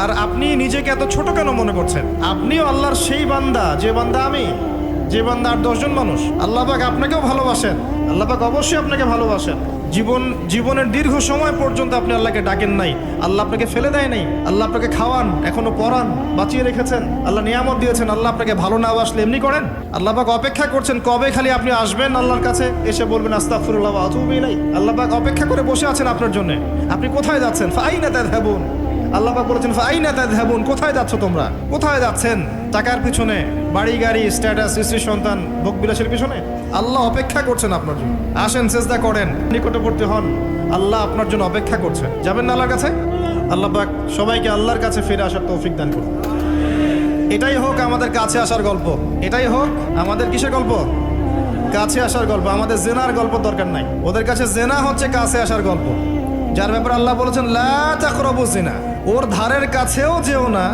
আর আপনি নিজেকে এত ছোট কেন মনে করছেন? আপনিও আল্লাহর সেই বান্দা, যে বান্দা আমি, যে বান্দা আর 10 জন মানুষ। আল্লাহ পাক আপনাকেও ভালোবাসেন, আল্লাহ পাক অবশ্যই আপনাকে ভালোবাসেন। জীবনের দীর্ঘ সময় পর্যন্ত আপনি আল্লাহকে ডাকেন নাই, আল্লাহ আপনাকে ফেলে দেয় নাই। আল্লাহ আপনাকে খাওয়ান, এখনো পড়ান, বাঁচিয়ে রেখেছেন, আল্লাহ নিয়ামত দিয়েছেন। আল্লাহ আপনাকে ভালো না বাসলে এমনি করেন? আল্লাহ পাক অপেক্ষা করছেন কবে খালি আপনি আসবেন আল্লাহর কাছে, এসে বলবেন আস্তাগফিরুল্লাহ ওয়া আতুবু ইলাইহি। আল্লাহ পাক অপেক্ষা করে বসে আছেন আপনার জন্য। আপনি কোথায় যাচ্ছেন? ফাআইনা তাযহাবুন। আল্লাহ পাক বলেছেন ফাআইনা তাযহাবুন, কোথায় যাচ্ছ তোমরা? কোথায় যাচ্ছেন? টাকার পিছনে, বাড়ি গাড়ি, স্ট্যাটাস, স্ত্রী সন্তান, ভোগবিলাসের পিছনে? আল্লাহ অপেক্ষা করছেন আপনার জন্য। আসেন, সেজদা করেন, নিকটবর্তী হন, আল্লাহ আপনার জন্য অপেক্ষা করছেন। যাবেন না আল্লাহর কাছে? আল্লাহ পাক সবাইকে আল্লাহর কাছে ফিরে আসার তৌফিক দান করুন। এটাই হোক আমাদের কাছে আসার গল্প, এটাই হোক আমাদের কিসের গল্প? কাছে আসার গল্প। আমাদের জেনার গল্প দরকার নাই। ওদের কাছে জেনা হচ্ছে কাছে আসার গল্প, যার ব্যাপারে আল্লাহ বলেছেন লা তাকরাবু জিনা, ওর ধারের কাছেও যেও না।